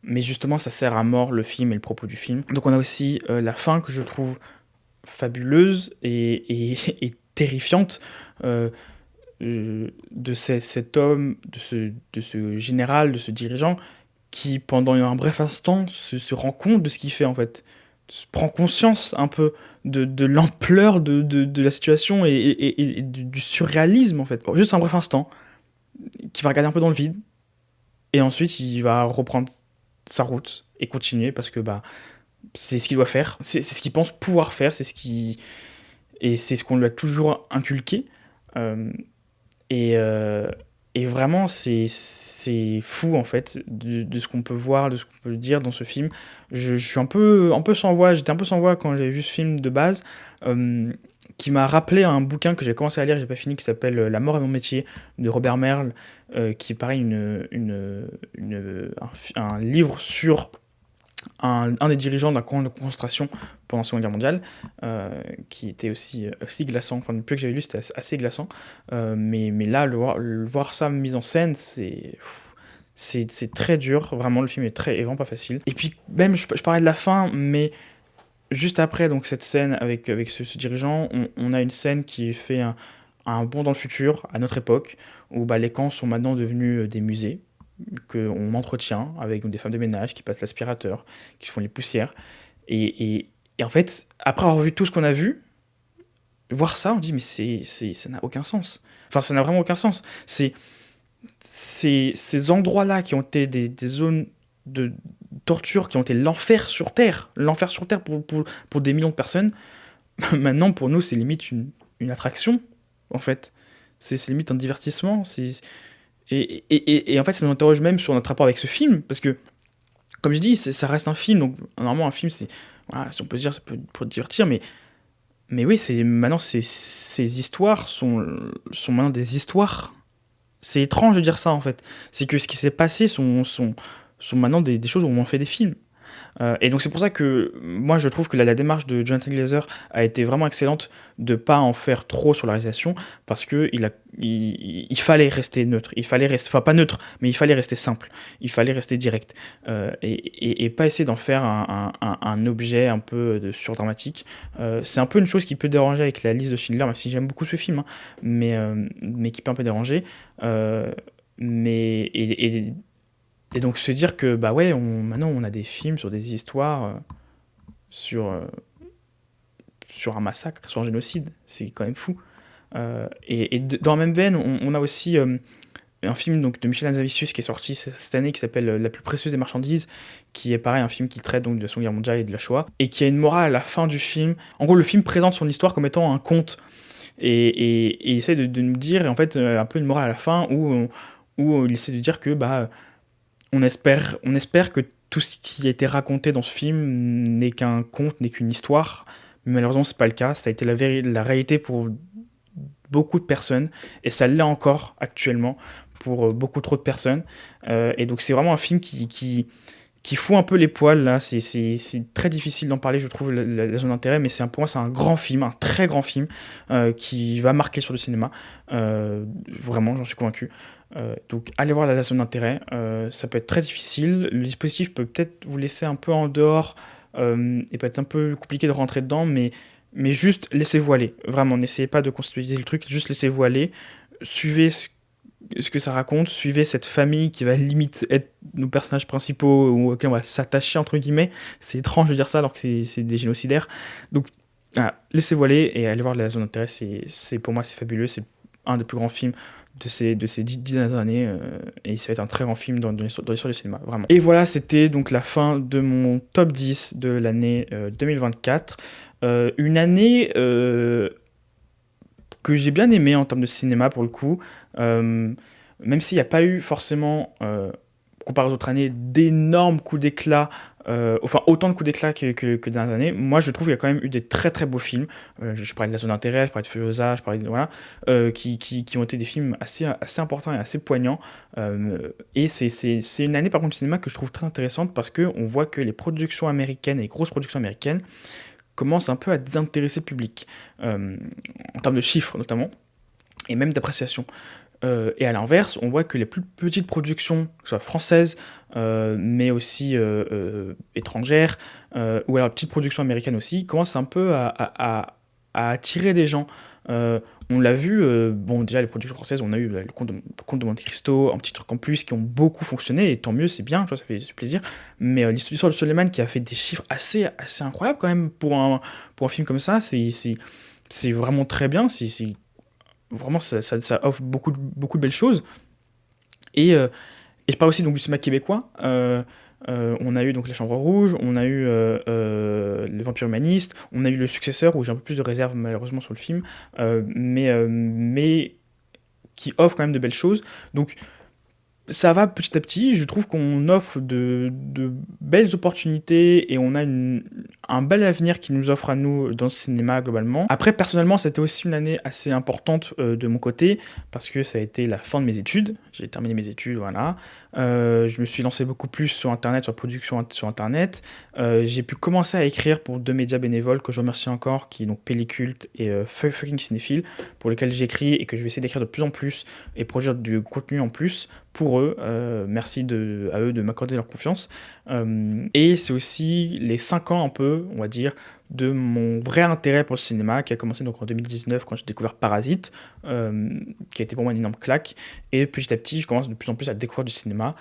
Mais justement, ça sert à mort le film et le propos du film. Donc on a aussi la fin que je trouve fabuleuse et terrifiante de cet homme, de ce général, de ce dirigeant, qui pendant un bref instant se rend compte de ce qu'il fait en fait. Prend conscience un peu de l'ampleur de la situation et du surréalisme en fait. Juste un bref instant, qui va regarder un peu dans le vide, et ensuite il va reprendre sa route et continuer parce que bah c'est ce qu'il doit faire, c'est ce qu'il pense pouvoir faire, et c'est ce qu'on lui a toujours inculqué. Euh, et, euh, et vraiment c'est fou en fait de ce qu'on peut voir, de ce qu'on peut dire dans ce film. Je suis un peu sans voix, j'étais un peu sans voix quand j'ai vu ce film de base, qui m'a rappelé un bouquin que j'ai commencé à lire, j'ai pas fini, qui s'appelle La mort est mon métier de Robert Merle, qui est pareil un livre sur un des dirigeants d'un camp de concentration pendant la Seconde Guerre mondiale, qui était aussi glaçant. Enfin, le peu que j'avais lu, c'était assez glaçant. Mais là, le voir ça mis en scène, c'est très dur. Vraiment, le film est vraiment pas facile. Et puis, même, je parlais de la fin, mais juste après donc, cette scène avec ce dirigeant, on a une scène qui fait un bond dans le futur, à notre époque, où bah, les camps sont maintenant devenus des musées, qu'on entretient avec donc, des femmes de ménage qui passent l'aspirateur, qui font les poussières. Et en fait, après avoir vu tout ce qu'on a vu, voir ça, on dit mais ça n'a aucun sens. Enfin, ça n'a vraiment aucun sens. Ces endroits-là qui ont été des zones de torture, qui ont été l'enfer sur Terre pour des millions de personnes, maintenant pour nous c'est limite une attraction, en fait. C'est limite un divertissement. Et en fait, ça nous interroge même sur notre rapport avec ce film, parce que, comme je dis, ça reste un film, donc normalement un film, c'est, voilà, si on peut se dire, ça peut pour divertir, mais oui, maintenant, ces histoires sont maintenant des histoires. C'est étrange de dire ça, en fait. C'est que ce qui s'est passé sont maintenant des choses où on en fait des films. Et donc c'est pour ça que moi je trouve que la démarche de Jonathan Glazer a été vraiment excellente, de pas en faire trop sur la réalisation, parce que il fallait rester neutre, enfin pas neutre, mais il fallait rester simple, il fallait rester direct, et pas essayer d'en faire un objet un peu surdramatique. C'est un peu une chose qui peut déranger avec la liste de Schindler, même si j'aime beaucoup ce film, hein, mais qui peut un peu déranger. Mais et donc se dire que bah ouais, maintenant on a des films sur des histoires, sur, euh, sur un massacre, sur un génocide, c'est quand même fou. Dans la même veine, on a aussi un film donc, de Michel Hazanavicius qui est sorti cette année, qui s'appelle La plus précieuse des marchandises, qui est pareil un film qui traite donc de la Seconde Guerre mondiale et de la Shoah, et qui a une morale à la fin du film. En gros, le film présente son histoire comme étant un conte, et essaie de nous dire, en fait, un peu une morale à la fin, où il essaie de dire que bah on espère que tout ce qui a été raconté dans ce film n'est qu'un conte, n'est qu'une histoire, mais malheureusement c'est pas le cas. Ça a été la réalité pour beaucoup de personnes, et ça l'est encore actuellement pour beaucoup trop de personnes. Et donc c'est vraiment un film qui fout un peu les poils là. C'est très difficile d'en parler, je trouve, la zone d'intérêt, mais pour moi c'est un grand film, un très grand film qui va marquer sur le cinéma. Vraiment, j'en suis convaincu. Donc allez voir la zone d'intérêt, ça peut être très difficile, le dispositif peut peut-être vous laisser un peu en dehors, et peut être un peu compliqué de rentrer dedans, mais juste laissez-vous aller, vraiment, n'essayez pas de constituer le truc, juste laissez-vous aller, suivez ce que ça raconte, suivez cette famille qui va limite être nos personnages principaux ou auxquels on va s'attacher entre guillemets. C'est étrange de dire ça alors que c'est des génocidaires. Donc voilà, laissez-vous aller et allez voir la zone d'intérêt. Pour moi c'est fabuleux, c'est un des plus grands films de ces 10 dernières années, et ça va être un très grand film dans l'histoire du cinéma, vraiment. Et voilà, c'était donc la fin de mon top 10 de l'année 2024. Une année que j'ai bien aimé en termes de cinéma pour le coup, même s'il n'y a pas eu forcément, comparé aux autres années, d'énormes coups d'éclat, enfin autant de coups d'éclat que dans les années, moi je trouve qu'il y a quand même eu des très très beaux films. Je parlais de La Zone d'intérêt, je parlais de Furiosa, je parlais de, voilà, qui ont été des films assez importants et assez poignants. Et c'est une année par contre de cinéma que je trouve très intéressante parce qu'on voit que les productions américaines, les grosses productions américaines, commence un peu à désintéresser le public, en termes de chiffres notamment, et même d'appréciation. Et à l'inverse, on voit que les plus petites productions, que ce soit françaises, mais aussi étrangères, ou alors petites productions américaines aussi, commencent un peu à attirer des gens. On l'a vu, bon déjà les productions françaises, on a eu le Comte de Monte Cristo, un petit truc en plus qui ont beaucoup fonctionné, et tant mieux, c'est bien, tu vois, ça fait plaisir. Mais l'histoire de Suleiman qui a fait des chiffres assez incroyables quand même pour un film comme ça, c'est vraiment très bien, vraiment ça offre beaucoup de belles choses. Et je parle aussi donc du cinéma québécois. On a eu donc La Chambre Rouge, on a eu Le Vampire Humaniste, on a eu Le Successeur, où j'ai un peu plus de réserve malheureusement sur le film, mais qui offre quand même de belles choses. Donc ça va petit à petit, je trouve qu'on offre de belles opportunités et on a un bel avenir qui nous offre à nous dans le cinéma globalement. Après, personnellement, c'était aussi une année assez importante de mon côté parce que ça a été la fin de mes études. J'ai terminé mes études, voilà. Je me suis lancé beaucoup plus sur Internet, sur la production sur Internet. J'ai pu commencer à écrire pour 2 médias bénévoles que je remercie encore, qui est donc Pelliculte et Fucking Cinéphile, pour lesquels j'écris et que je vais essayer d'écrire de plus en plus et produire du contenu en plus pour eux. Merci à eux de m'accorder leur confiance. Et c'est aussi les 5 ans un peu, on va dire, de mon vrai intérêt pour le cinéma, qui a commencé donc en 2019 quand j'ai découvert Parasite, qui a été pour moi une énorme claque. Et petit à petit, je commence de plus en plus à découvrir du cinéma.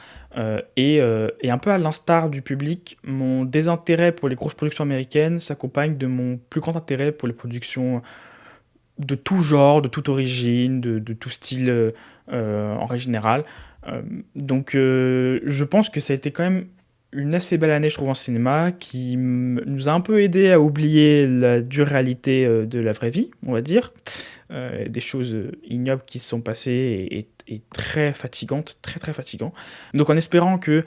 Et un peu à l'instar du public, mon désintérêt pour les grosses productions américaines s'accompagne de mon plus grand intérêt pour les productions de tout genre, de toute origine, de tout style en règle générale. Donc je pense que ça a été quand même une assez belle année, je trouve, en cinéma, qui nous a un peu aidé à oublier la dure réalité de la vraie vie, on va dire. Des choses ignobles qui se sont passées et très fatigantes, très très fatigantes. Donc en espérant que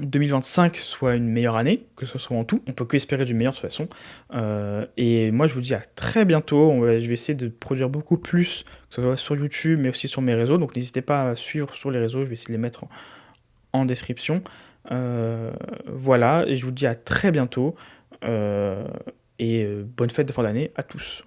2025 soit une meilleure année, que ce soit en tout, on peut que espérer du meilleur de toute façon. Et moi je vous dis à très bientôt, je vais essayer de produire beaucoup plus, que ce soit sur YouTube mais aussi sur mes réseaux, donc n'hésitez pas à suivre sur les réseaux, je vais essayer de les mettre en description. Voilà, et je vous dis à très bientôt, et bonne fête de fin d'année à tous.